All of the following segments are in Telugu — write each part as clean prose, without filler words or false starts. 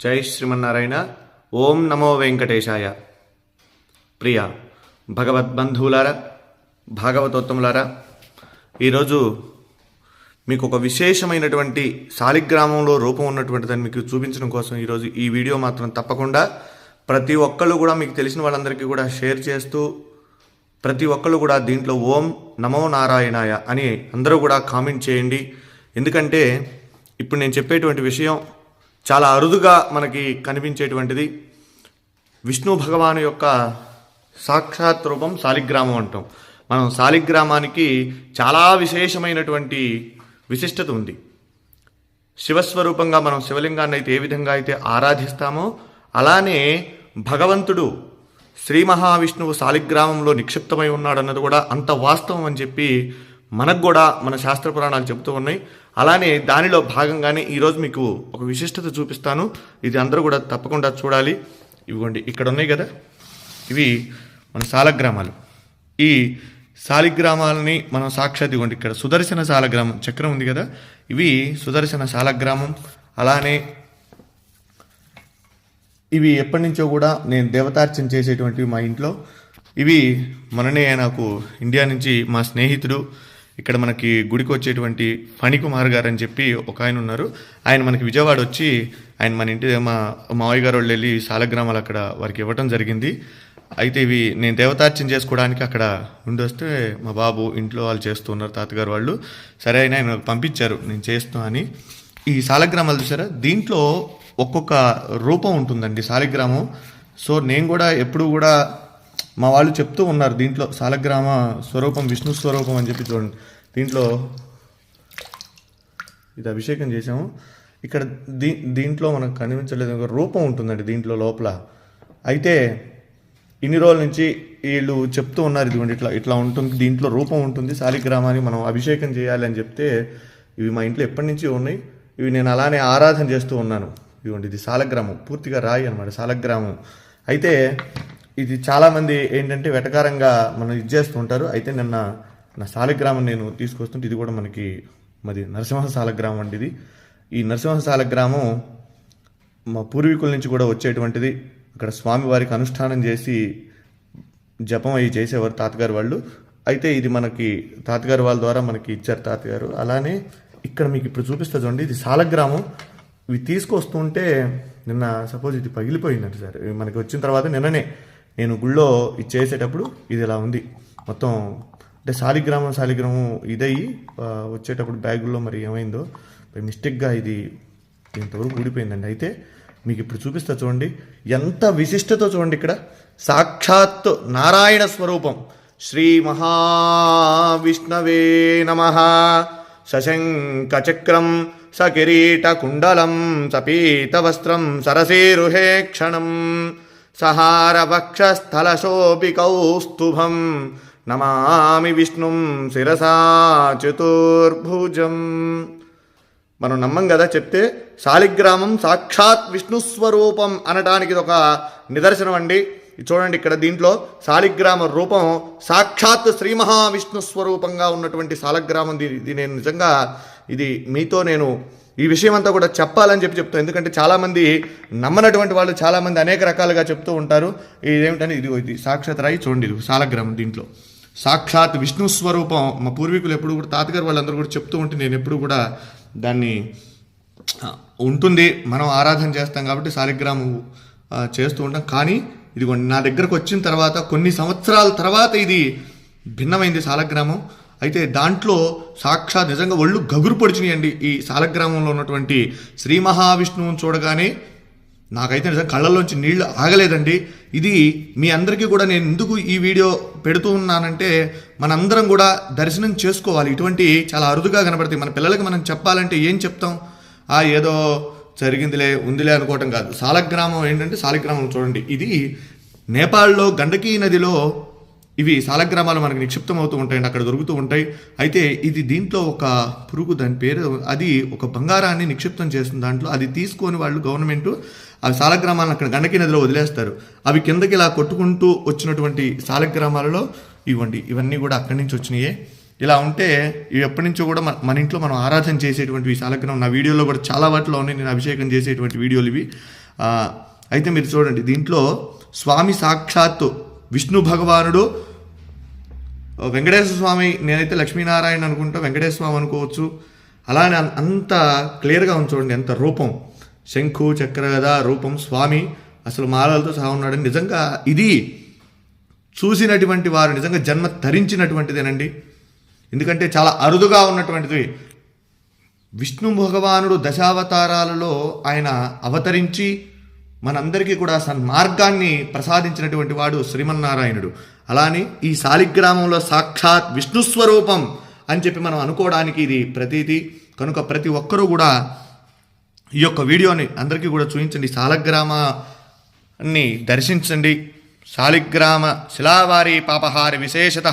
జై శ్రీమన్నారాయణ. ఓం నమో వెంకటేశాయ. ప్రియ భగవద్బంధువులారా, భాగవతోత్తములారా, ఈరోజు మీకు ఒక విశేషమైనటువంటి శాలిగ్రామంలో రూపం ఉన్నటువంటిదని మీకు చూపించడం కోసం ఈరోజు ఈ వీడియో మాత్రం తప్పకుండా ప్రతి ఒక్కళ్ళు కూడా మీకు తెలిసిన వాళ్ళందరికీ కూడా షేర్ చేస్తూ, ప్రతి ఒక్కళ్ళు కూడా దీంట్లో ఓం నమో నారాయణాయ అని అందరూ కూడా కామెంట్ చేయండి. ఎందుకంటే ఇప్పుడు నేను చెప్పేటువంటి విషయం చాలా అరుదుగా మనకి కనిపించేటువంటిది. విష్ణు భగవాను యొక్క సాక్షాత్ రూపం శాలిగ్రామం అంటాం. మనం శాలిగ్రామానికి చాలా విశేషమైనటువంటి విశిష్టత ఉంది. శివస్వరూపంగా మనం శివలింగాన్ని అయితే ఏ విధంగా అయితే ఆరాధిస్తామో అలానే భగవంతుడు శ్రీ మహావిష్ణువు శాలిగ్రామంలో నిక్షిప్తమై ఉన్నాడన్నది కూడా అంత వాస్తవం అని చెప్పి మనకు కూడా మన శాస్త్ర పురాణాలు చెబుతూ ఉన్నాయి. అలానే దానిలో భాగంగానే ఈరోజు మీకు ఒక విశిష్టత చూపిస్తాను. ఇది అందరూ కూడా తప్పకుండా చూడాలి. ఇవిగోండి ఇక్కడ ఉన్నాయి కదా, ఇవి మన శాలగ్రామాలు. ఈ శాలిగ్రామాలని మనం సాక్షాత్ ఇవ్వండి, ఇక్కడ సుదర్శన శాలగ్రామం చక్రం ఉంది కదా, ఇవి సుదర్శన శాలగ్రామం. అలానే ఇవి ఎప్పటి నుంచో కూడా నేను దేవతార్చన చేసేటువంటివి మా ఇంట్లో. ఇవి మననే నాకు ఇండియా నుంచి మా స్నేహితుడు, ఇక్కడ మనకి గుడికి వచ్చేటువంటి ఫణికుమార్ గారు అని చెప్పి ఒక ఆయన ఉన్నారు. ఆయన మనకి విజయవాడ వచ్చి ఆయన మన ఇంటి మా మావయ్య గారు వాళ్ళు వెళ్ళి శాలగ్రామాలు అక్కడ వారికి ఇవ్వటం జరిగింది. అయితే ఇవి నేను దేవతార్చన చేసుకోవడానికి అక్కడ ఉండి వస్తే మా బాబు ఇంట్లో వాళ్ళు చేస్తూ ఉన్నారు, తాతగారు వాళ్ళు. సరే అయినా ఆయన పంపించారు నేను చేస్తున్నా అని. ఈ శాలగ్రామాలు చూసారా, దీంట్లో ఒక్కొక్క రూపం ఉంటుందండి శాలిగ్రామం. సో నేను కూడా ఎప్పుడు కూడా మా వాళ్ళు చెప్తూ ఉన్నారు దీంట్లో శాలగ్రామ స్వరూపం విష్ణు స్వరూపం అని చెప్పి. చూడండి దీంట్లో ఇది అభిషేకం చేసాము. ఇక్కడ దీంట్లో మనకు కనిపించలేదు, ఒక రూపం ఉంటుందండి దీంట్లో లోపల. అయితే ఇన్ని రోజుల నుంచి వీళ్ళు చెప్తూ ఉన్నారు ఇదిగోండి ఇట్లా ఇట్లా ఉంటుంది, దీంట్లో రూపం ఉంటుంది శాలిగ్రామాన్ని మనం అభిషేకం చేయాలి అని చెప్తే ఇవి మా ఇంట్లో ఎప్పటి నుంచి ఉన్నాయి. ఇవి నేను అలానే ఆరాధన చేస్తూ ఉన్నాను. ఇదిగోండి ఇది శాలగ్రామం, పూర్తిగా రాయి అనమాట శాలగ్రామం. అయితే ఇది చాలామంది ఏంటంటే వెటకారంగా మనం ఇది చేస్తూ ఉంటారు. అయితే నిన్న నా శాలగ్రామం నేను తీసుకొస్తుంటే ఇది కూడా మనకి మరి నరసింహ శాలగ్రామం అండి. ఇది ఈ నరసింహ శాలగ్రామం మా పూర్వీకుల నుంచి కూడా వచ్చేటువంటిది. అక్కడ స్వామివారికి అనుష్ఠానం చేసి జపం అవి చేసేవారు తాతగారు వాళ్ళు. అయితే ఇది మనకి తాతగారు వాళ్ళ ద్వారా మనకి ఇచ్చారు తాతగారు. అలానే ఇక్కడ మీకు ఇప్పుడు చూపిస్తా చూడండి, ఇది శాలగ్రామం. ఇవి తీసుకొస్తుంటే నిన్న సపోజ్ ఇది పగిలిపోయిందండి సార్. మనకి వచ్చిన తర్వాత నిన్ననే నేను గుళ్ళో ఇది చేసేటప్పుడు ఇది ఇలా ఉంది మొత్తం. అంటే శాలిగ్రామం ఇదయ్యి వచ్చేటప్పుడు బ్యాగుల్లో మరి ఏమైందో మిస్టేక్గా ఇది ఇంతవరకు ఊడిపోయిందండి. అయితే మీకు ఇప్పుడు చూపిస్తా చూడండి ఎంత విశిష్టతో చూడండి. ఇక్కడ సాక్షాత్ నారాయణ స్వరూపం. శ్రీ మహావిష్ణవే నమః. సశంఖచక్రం సకిరీటకుండలం సపీతవస్త్రం సరసీరుహే క్షణం సహారవక్షస్థలశోభి కౌస్తుభం నమామి విష్ణుం శిరసా చతుర్భుజం. మనం నమ్మం కదా చెప్తే. శాలిగ్రామం సాక్షాత్ విష్ణు స్వరూపం అనడానికి ఇది ఒక నిదర్శనం అండి. చూడండి ఇక్కడ దీంట్లో శాలిగ్రామ రూపం సాక్షాత్ శ్రీ మహావిష్ణు స్వరూపంగా ఉన్నటువంటి శాలగ్రామం. ఇది నేను నిజంగా ఇది మీతో నేను ఈ విషయం అంతా కూడా చెప్పాలని చెప్తాను. ఎందుకంటే చాలామంది నమ్మనటువంటి వాళ్ళు చాలామంది అనేక రకాలుగా చెప్తూ ఉంటారు. ఇదేమిటని ఇది సాక్షాత్ రాయి చూడండి, ఇది శాలగ్రామం. దీంట్లో సాక్షాత్ విష్ణు స్వరూపం. మా పూర్వీకులు ఎప్పుడు కూడా తాతగారు వాళ్ళందరూ కూడా చెప్తూ ఉంటే నేను ఎప్పుడు కూడా దాన్ని ఉంటుంది, మనం ఆరాధన చేస్తాం కాబట్టి శాలిగ్రామం చేస్తూ ఉంటాం. కానీ ఇదిగోండి నా దగ్గరకు వచ్చిన తర్వాత కొన్ని సంవత్సరాల తర్వాత ఇది భిన్నమైంది శాలగ్రామం. అయితే దాంట్లో సాక్షాత్ నిజంగా ఒళ్ళు గగురు పొడిచినాయండి. ఈ శాలగ్రామంలో ఉన్నటువంటి శ్రీ మహావిష్ణువుని చూడగానే నాకైతే నిజంగా కళ్ళల్లోంచి నీళ్లు ఆగలేదండి. ఇది మీ అందరికీ కూడా నేను ఎందుకు ఈ వీడియో పెడుతూ ఉన్నానంటే మనందరం కూడా దర్శనం చేసుకోవాలి. ఇటువంటి చాలా అరుదుగా కనబడతాయి. మన పిల్లలకి మనం చెప్పాలంటే ఏం చెప్తాం, ఏదో జరిగిందిలే ఉందిలే అనుకోవటం కాదు. శాలగ్రామం ఏంటంటే శాలిగ్రామం చూడండి, ఇది నేపాల్లో గండకీ నదిలో ఇవి శాలగ్రామాలు మనకి నిక్షిప్తం అవుతూ ఉంటాయండి, అక్కడ దొరుకుతూ ఉంటాయి. అయితే ఇది దీంట్లో ఒక పురుగు, దాని పేరు, అది ఒక బంగారాన్ని నిక్షిప్తం చేస్తుంది దాంట్లో. అది తీసుకొని వాళ్ళు గవర్నమెంట్ ఆ శాలగ్రామాలను అక్కడ గండకీ నదిలో వదిలేస్తారు. అవి కిందకి ఇలా కొట్టుకుంటూ వచ్చినటువంటి శాలగ్రామాలలో ఇవన్నీ కూడా అక్కడి నుంచి వచ్చినాయే. ఇలా ఉంటే ఇవి ఎప్పటి నుంచో కూడా మన ఇంట్లో మనం ఆరాధన చేసేటువంటి ఈ శాలగ్రామం నా వీడియోలో కూడా చాలా వాటిలో ఉన్నాయి. నేను అభిషేకం చేసేటువంటి వీడియోలు ఇవి. అయితే మీరు చూడండి, దీంట్లో స్వామి సాక్షాత్తు విష్ణు భగవానుడు, వెంకటేశ్వర స్వామి, నేనైతే లక్ష్మీనారాయణ అనుకుంటా, వెంకటేశ్వర స్వామి అనుకోవచ్చు. అలానే అంత క్లియర్గా ఉంది చూడండి, ఎంత రూపం, శంఖు చక్ర గద రూపం, స్వామి అసలు మాలలతో సహా ఉన్నాడని. నిజంగా ఇది చూసినటువంటి వారు నిజంగా జన్మ ధరించినటువంటిదేనండి. ఎందుకంటే చాలా అరుదుగా ఉన్నటువంటిది. విష్ణు భగవానుడు దశావతారాలలో ఆయన అవతరించి మనందరికీ కూడా సన్మార్గాన్ని ప్రసాదించినటువంటి వాడు శ్రీమన్నారాయణుడు. అలానే ఈ శాలిగ్రామంలో సాక్షాత్ విష్ణు స్వరూపం అని చెప్పి మనం అనుకోవడానికి ఇది ప్రతీది. కనుక ప్రతి ఒక్కరూ కూడా ఈ యొక్క వీడియోని అందరికీ కూడా చూపించండి, శాలగ్రామాన్ని దర్శించండి. శాలిగ్రామ శిలావారి పాపహారి విశేషత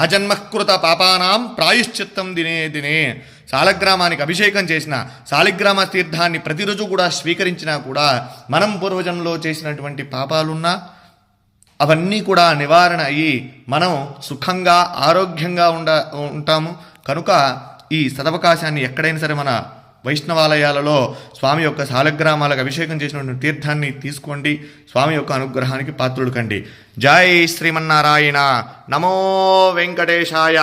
ఆజన్మకృత పాపానాం ప్రాయశ్చిత్తం దినే దినే. శాలగ్రామానికి అభిషేకం చేసిన, శాలిగ్రామ తీర్థాన్ని ప్రతిరోజు కూడా స్వీకరించినా కూడా మనం పూర్వజన్మలో చేసినటువంటి పాపాలున్నా అవన్నీ కూడా నివారణ అయ్యి మనం సుఖంగా ఆరోగ్యంగా ఉంటాము. కనుక ఈ సదవకాశాన్ని ఎక్కడైనా సరే మన వైష్ణవాలయాలలో స్వామి యొక్క శాలగ్రామాలకు అభిషేకం చేసినటువంటి తీర్థాన్ని తీసుకోండి. స్వామి యొక్క అనుగ్రహానికి పాత్రులు కండి. జై శ్రీమన్నారాయణ. నమో వెంకటేశాయ.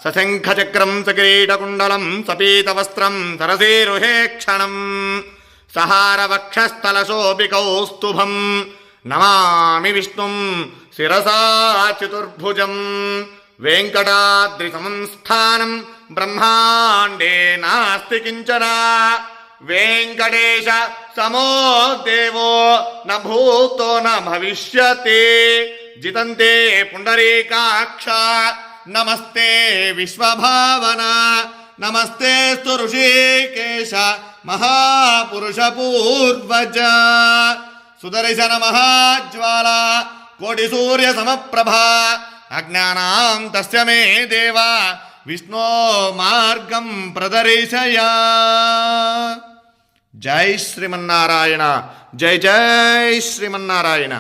సశంఖచక్రం సకిరీటకుండలం సపీతవస్త్రం సరసీరుహేక్షణం సహారవక్షస్థలశోభికౌస్తుభం నమామి విష్ణుం శిరసా చతుర్భుజం. వెంకటాద్రి సంస్థానం బ్రహ్మాండే నాస్తి కించన. వెంకటేశ సమో దేవో న భూతో న భవిష్యతి. జితంతే పుండరీకాక్ష నమస్తే విశ్వభావన. నమస్తే స్తు ఋషికేశ మహాపురుష పూర్వజ. సుదర్శన మహాజ్వాల కోటి సూర్య సమప్రభ. అజ్ఞానాం తస్య మే దేవ విష్ణో మార్గం ప్రదర్శయ. జై శ్రీమన్నారాయణ. జై జై శ్రీమన్నారాయణ.